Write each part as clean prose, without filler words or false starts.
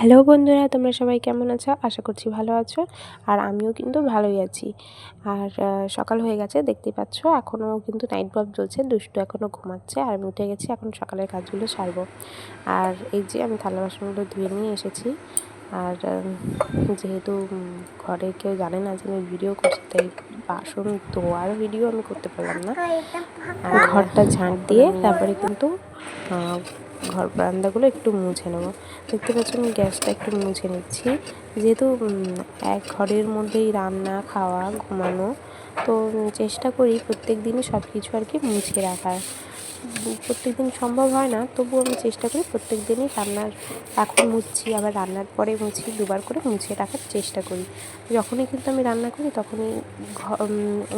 Hello বন্ধুরা, তোমরা সবাই কেমন আছো? আশা করছি ভালো আছো। আর আমিও কিন্তু ভালোই আছি। আর সকাল হয়ে গেছে, দেখতেই পাচ্ছ। এখনও কিন্তু নাইট বাল্ব জ্বলছে, দুষ্টু এখনও ঘুমাচ্ছে। আর আমি উঠে গেছি, এখন সকালের কাজগুলো সারবো। আর এই যে আমি থালা বাসনগুলো ধুয়ে নিয়ে এসেছি। আর যেহেতু ঘরে কেউ জানে না যে আমি ভিডিও করছি, তাই বাসন ধোয়ার ভিডিও আমি করতে পারলাম না। আর ঘরটা ঝাঁট দিয়ে তারপরে কিন্তু ঘর বারান্দাগুলো একটু মুছে নেবো। দেখতে পাচ্ছ আমি গ্যাসটা একটু মুছে নিচ্ছি, যেহেতু এক ঘরের মধ্যেই রান্না, খাওয়া, ঘুমানো। তো চেষ্টা করি প্রত্যেক দিনই সব কিছু আর কি মুছে রাখার। প্রত্যেক দিন সম্ভব হয় না, তবুও আমি চেষ্টা করি প্রত্যেক দিনই রান্নার এখন মুছছি, আবার রান্নার পরে মুছি, দুবার করে মুছে রাখার চেষ্টা করি। যখনই কিন্তু আমি রান্না করি তখনই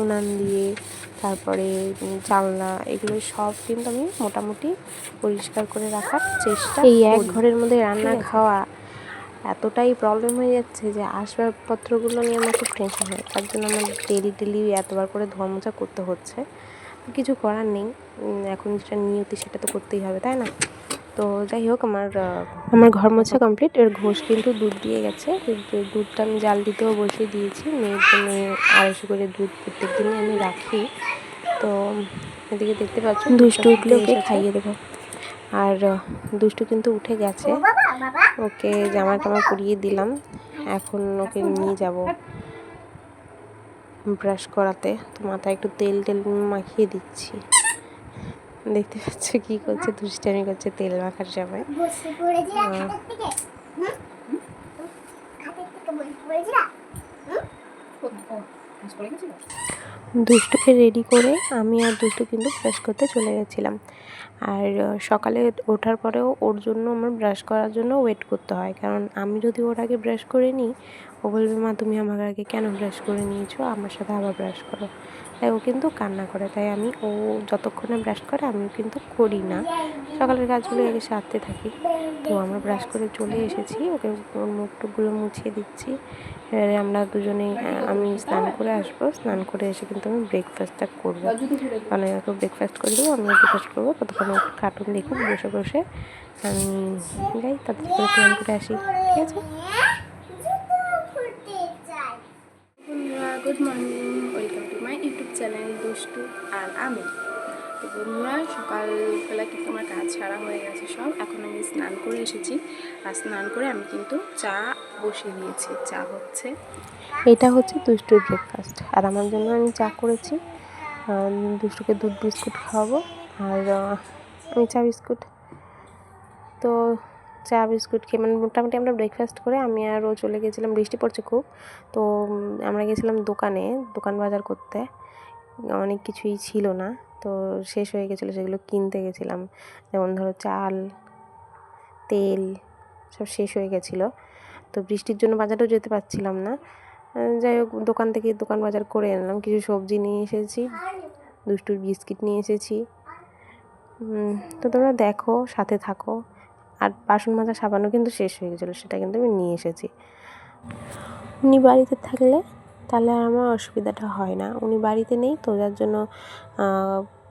উনান দিয়ে, তারপরে জানলা, এগুলো সব কিন্তু আমি মোটামুটি পরিষ্কার করে রাখার চেষ্টা। এই এক ঘরের মধ্যে রান্না খাওয়া এতটাই প্রবলেম হয়ে যাচ্ছে যে আসবাবপত্রগুলো নিয়ে আমার খুব টেনশন হয়। তার জন্য আমার ডেলি এতবার করে ধোয়া মোছা করতে হচ্ছে। কিছু করার নেই, এখন যেটা নিয়তি সেটা তো করতেই হবে, তাই না? তো যাই হোক, আমার ঘর মোছা কমপ্লিট। এর ঘোষ কিন্তু দুধ দিয়ে গেছে, কিন্তু দুধটা আমি জাল দিতেও বসিয়ে দিয়েছি। মেয়ের জন্য 250 করে দুধ প্রত্যেক দিনই আমি রাখি। তো এদিকে দেখতে পাচ্ছ দুষ্টু উঠলে ওকে খাইয়ে দেবো। আর দুষ্টু কিন্তু উঠে গেছে, ওকে জামা টামা পরিয়ে দিলাম। এখন ওকে নিয়ে যাব ব্রাশ করাতে। তো মাথায় একটু তেল মাখিয়ে দিচ্ছি। দেখতে পাচ্ছ কি করছে, দুষ্টামি করছে তেল মাখার সময়। দুষ্টুকে রেডি করে আমি আর দুষ্টু কিন্তু ব্রাশ করতে চলে গেছিলাম। আর সকালে ওঠার পরেও ওর জন্য আমার ব্রাশ করার জন্য ওয়েট করতে হয়, কারণ আমি যদি ওর আগে ব্রাশ করে নিই, ও বলবে মা তুমি আমার আগে কেন ব্রাশ করে নিয়েছো, আমার সাথে আবার ব্রাশ করো। তাই ও কিন্তু কান্না করে, তাই ও যতক্ষণে ব্রাশ করে আমিও কিন্তু করি না, সকালের কাজগুলো আগে সারতে থাকি। তো আমরা ব্রাশ করে চলে এসেছি, ওকে ওর মুখ টুকগুলো মুছিয়ে দিচ্ছি। এবারে আমরা দুজনেই, আমি স্নান করে আসবো, স্নান করে এসে কিন্তু আমি ব্রেকফাস্টটা করবো। কারণ ওকে ব্রেকফাস্ট করে দেবো, আমিও ব্রেকফাস্ট করবো। ততক্ষণ ও কার্টুন দেখুক বসে বসে, আমি যাই তাড়াতাড়ি করে স্নান করে আসি, ঠিক আছে? বন্ধুরা, good morning, welcome to my YouTube channel দুষ্টু আর আমি। তো বন্ধুরা, সকালবেলা কিন্তু আমার কাজ সারা হয়ে গেছে সব। এখন আমি স্নান করে এসেছি, আর স্নান করে আমি কিন্তু চা বসিয়ে দিয়েছি। চা হচ্ছে, এটা হচ্ছে দুষ্টুর ব্রেকফাস্ট। আর আমার জন্য আমি চা করেছি, দুষ্টুকে দুধ বিস্কুট খাওয়াবো। আর আমি চা বিস্কুট, তো চা বিস্কুট খেয়ে মানে মোটামুটি আমরা ব্রেকফাস্ট করে আমি আর ও চলে গেছিলাম। বৃষ্টি পড়ছে খুব, তো আমরা গেছিলাম দোকান বাজার করতে। অনেক কিছুই ছিল না, তো শেষ হয়ে গেছিলো, সেগুলো কিনতে গেছিলাম। যেমন ধরো চাল, তেল সব শেষ হয়ে গেছিলো, তো বৃষ্টির জন্য বাজারেও যেতে পারছিলাম না। যাই হোক, দোকান বাজার করে আনলাম। কিছু সবজি নিয়ে এসেছি, দুষ্টুর বিস্কিট নিয়ে এসেছি। তো তোমরা দেখো, সাথে থাকো। আর বাসন মাজা সাবানও কিন্তু শেষ হয়ে গেছিলো, সেটা কিন্তু আমি নিয়ে এসেছি। উনি বাড়িতে থাকলে তাহলে আর আমার অসুবিধাটা হয় না। উনি বাড়িতে নেই, তো যার জন্য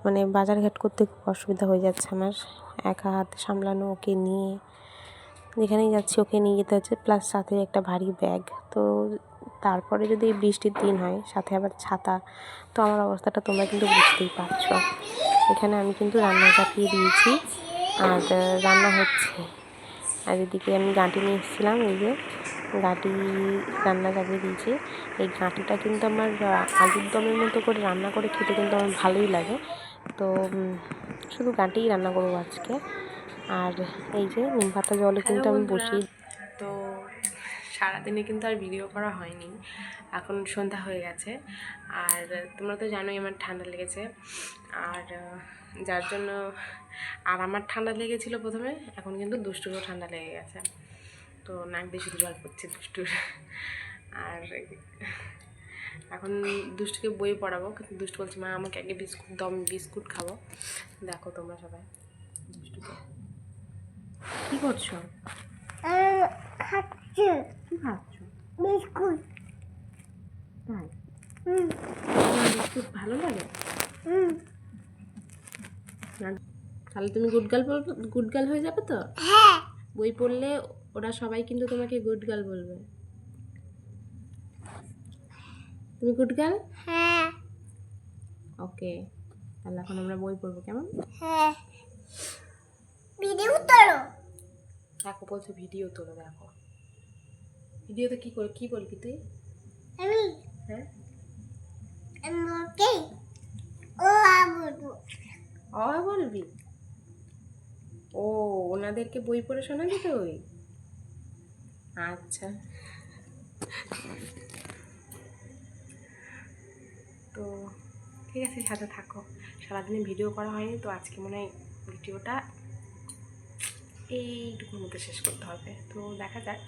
মানে বাজারঘাট করতে খুব অসুবিধা হয়ে যাচ্ছে আমার। একা হাতে সামলানো, ওকে নিয়ে যেখানেই যাচ্ছি ওকে নিয়ে যেতে হচ্ছে, প্লাস সাথে একটা ভারী ব্যাগ। তো তারপরে যদি বৃষ্টির দিন হয়, সাথে আবার ছাতা, তো আমার অবস্থাটা তোমরা কিন্তু বুঝতেই পারছো। এখানে আমি কিন্তু রান্না চাপিয়ে দিয়েছি, আর রান্না হচ্ছে। আর এদিকে আমি গাঁটি নিয়ে এসেছিলাম, এই যে গাঁটি রান্না চাপিয়ে দিয়েছি। এই গাঁটিটা কিন্তু আমার আলুর দমের মতো করে রান্না করে খেতে কিন্তু আমার ভালোই লাগে। তো শুধু গাঁটিই রান্না করবো আজকে। আর এই যে নিম পাতা জলে কিন্তু আমি বসিয়ে, তো সারাদিনে কিন্তু আর ভিডিও করা হয়নি, এখন সন্ধ্যা হয়ে গেছে। আর তোমরা তো জানোই আমার ঠান্ডা লেগেছে, আর যার জন্য আমার ঠান্ডা লেগেছিলো প্রথমে, এখন কিন্তু দুষ্টুরও ঠান্ডা লেগে গেছে। তো নাক দিয়ে শুধু জল পড়ছে দুষ্টুর। আর এখন দুষ্টুকে বই পড়াবো, কিন্তু দুষ্টু বলছে মা আমাকে আগে বিস্কুট দাও, আমি বিস্কুট খাবো। দেখো তোমরা সবাই দুষ্টুকে কি করছো? কি খাচ্ছো? বিস্কুট। তাই? বিস্কুট ভালো লাগে? তাহলে তুমি গুড গার্ল হয়ে যাবে তো? হ্যাঁ। বই পড়লে ওরা সবাই কিন্তু তোমাকে গুড গার্ল বলবে। তুমি গুড গার্ল? হ্যাঁ। ওকে, তাহলে এখন আমরা বই পড়বো, কেমন? হ্যাঁ। ভিডিও তোলো। দেখো বলছে ভিডিও তোলো, দেখো ভিডিওতে কি করে কি বলবি তুই? আমি হ্যাঁ, ওকে ও বলবো। বলবি? ও, ওনাদেরকে বই পড়ে শোনাবি তুই? আচ্ছা, তো ঠিক আছে, সাথে থাকো। সারাদিনে ভিডিও করা হয়নি তো আজকে মনে হয় ভিডিওটা এইটুকুর মধ্যে শেষ করতে হবে। তো দেখা যাক।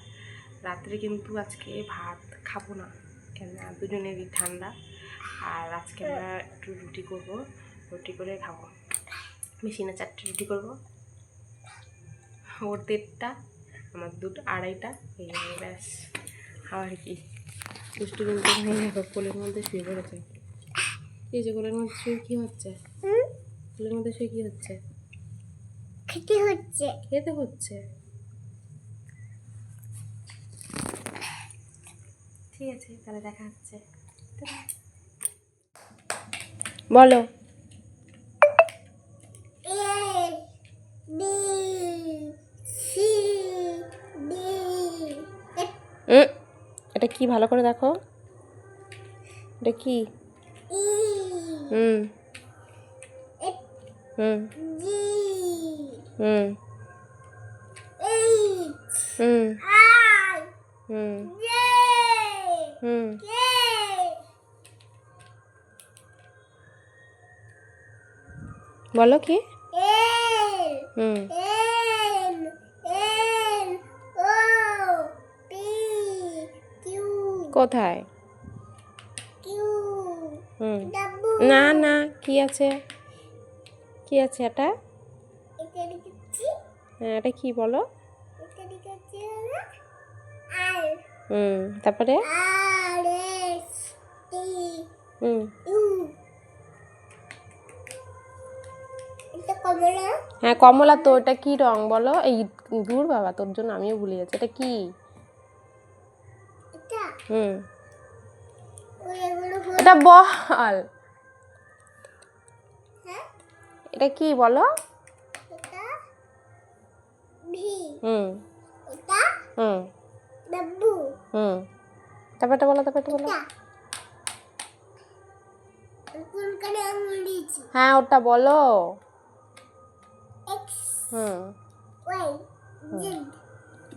রাত্রে কিন্তু আজকে ভাত খাবো না, কেন দুজনেরই ঠান্ডা। আর আজকে আমরা একটু রুটি করব, রুটি করে খাবো। মেশিনে 4টে রুটি করব, ওর 1.5টা, আমার 2-2.5টা, এই ব্যাস। আর কি দুষ্টু কিন্তু কোলের মধ্যে শুয়ে পড়েছে। এই যে কোলের মধ্যে শুয়ে কী হচ্ছে? কোলের মধ্যে শুয়ে কী হচ্ছে? খেতে হচ্ছে। খেতে হচ্ছে। ঠিক আছে, তাহলে দেখা হচ্ছে। বলো। এটা কি, ভালো করে দেখো, এটা কি? হুম হুম হুম হুম হুম হুম বলো কি? হুম কোথায়? হুম, না না, কি আছে? কি আছে এটা? হ্যাঁ, এটা কি বলো? হুম, তারপরে? হুম, হ্যাঁ কমলা। তো এটা কি রং বলো? এই দূর বাবা, তোর জন্য আমিও ভুলে যাচ্ছি। এটা কি? হুম, এটা বল। এটা কি বলো? হুম হুম হুম, তারপরটা বলো, তারপরটা বলো। হ্যাঁ, ওটা বলো। হুম,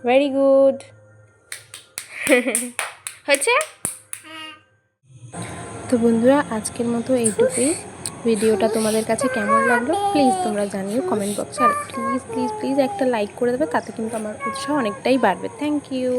ভেরি গুড। হয়েছে। তো বন্ধুরা, আজকের মতো এইটুকুই। ভিডিওটা তোমাদের কাছে কেমন লাগলো প্লিজ তোমরা জানিও কমেন্ট বক্সে। আর প্লিজ প্লিজ প্লিজ একটা লাইক করে দেবে, তাতে কিন্তু আমার উৎসাহ অনেকটাই বাড়বে। Thank you.